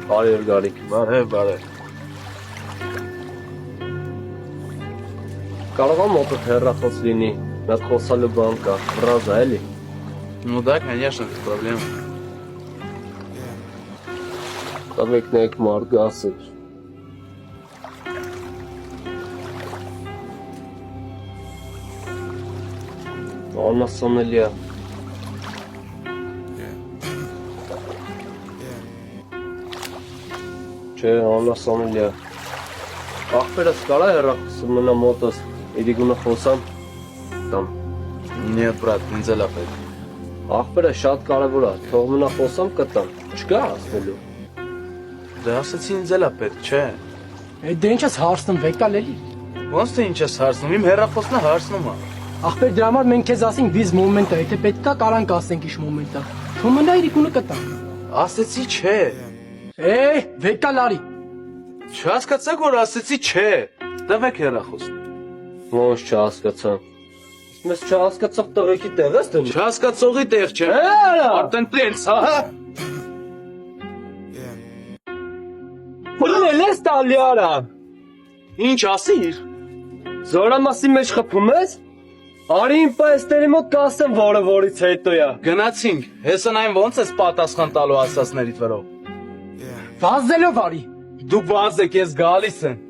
Բարև Գարիկ։ Բարև։ Կարող է մոտդ հեռախոս լինի, մի հատ խոսալու բան կա, ռազա էլի։ Ну да, конечно, без проблем. Տվեկնեք մարդ գասեր։ Անասանելի է։ Չէ, անասանելի է։ Ախպերս կարա հեռախոսը մնա մոտս, իրիգունը խոսամ, տամ։ Нет, брат, ինձ էլ է պետք։ Ախպերը շատ կարևոր է, թող մնա խոսամ կտամ, չկա ասնելու։ Դե ասեցի ինձ էլ է պետք, չէ։ Դե ինչ ես հարցնում, վեկալ էլի։ Ոնց թե ինչ ես հարցնում, իմ հեռախոսն է հարցնում է։ Ախպեր դրա համար մենք քեզ ասենք վիզ մոմենտա, եթե պետք է կարանք ասենք ինչ մոմենտա։ Թող մնա իրիկունը կտա։ Ասեցի չէ։ Վեկալ արի։ Չհասկացաք որ ասեցի չէ։ Տվեք հեռախոսն։ Ոնց չհասկացա։ Մեզ չհասկացող տղեկի տեղ ես դնում։ Չհասկացողի տեղ չէ։ Արդեն տենց, հա։ Բրնել ես տալի արա։ Ինչ ասիր։ Զորամասի մեջ խփում ես։ Արի իմ պայստերի մոտ կասեմ որը որից հետո է։ Գնացինք։ Հեսն այն ոնց ես պատասխան տալու ասածներիդ վրով։ Վազելով արի։ Դու բաց եք ես գալիս եմ։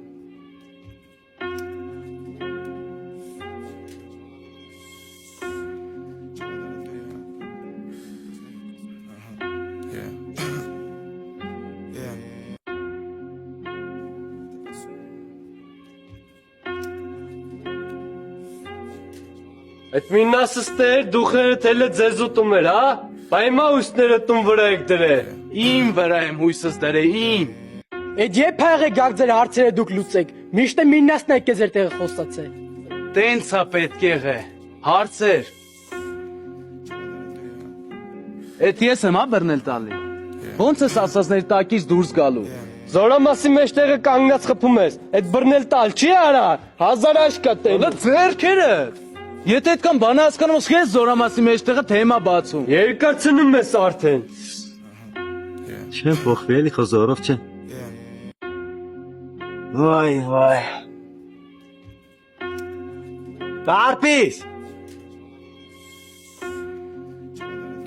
Այդ մինասս տեր դուխերը թելը ձեզ ուտում էր, հա։ Բայմա ուսները տուն վրա եք դրել։ Իմ վրա եմ հույսս դրե, իմ։ Էդ երբ եղե գակ ձեր հարցերը դուք լուծեք։ Միշտ է մինասն է քեզ ձեր տեղը խոսացել։ Տենց է պետք եղե։ Հարցեր։ Էդ ես եմ հա բռնել տալի։ Ոնց ես ասածների տակից դուրս գալու։ Զորամասի մեջ տեղը կանգնած խփում ես։ Այդ բռնել տալ չի արա։ 1000 աշկա տեն։ Դա ձերքերը։ Եթե այդքան բան հասկանում ես, քեզ զորամասի մեջտեղը թեմա բացում։ Երկարցնում ես արդեն։ Չեմ փոխվել, էլի խոզորով չէ։ Վայ։ Կարպիս։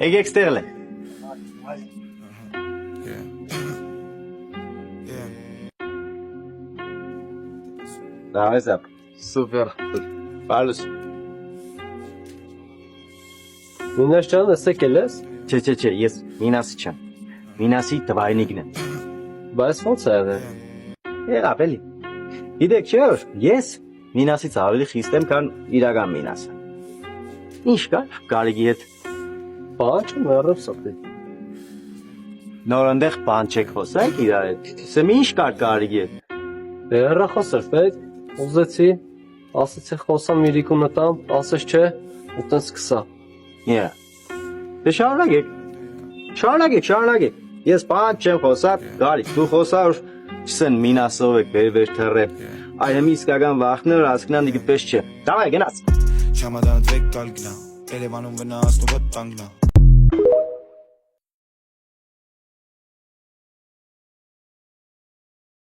Եկեք ստեղել է։ Դավես ապ։ Սուպեր։ Պալուս։ Մինաս ջան, ասեք ես։ Չէ, ես Մինասի չեմ։ Մինասի տվայնիկն եմ։ Բայց ո՞նց է եղել։ Եղավ էլի։ Գիտեք չէ՞ որ ես Մինասից ավելի խիստ եմ, քան իրական Մինասը։ Ինչ կա Գարիգի հետ։ Բաչ ու մեռավ սատի։ Նոր այնտեղ բան չեք խոսանք իրար հետ։ Սեմ ինչ կար Գարիգի հետ։ Դե հեռախոս էր պետք, ուզեցի, ասեցի խոսամ իրիկունը տամ, ասես չէ, ու տեն սկսա։ Դե շարունակեք։ Ես բան չեմ խոսա, Գարիկ, դու խոսա որ չսեն Մինասով եք վեր թռებ։ Այ հեմի իսկական վախներ հասկնան դիգպես չէ։ Դավայ գնաց։ Չամադանդ վեկալ գնա, Երևանում վնասնու վտանգնա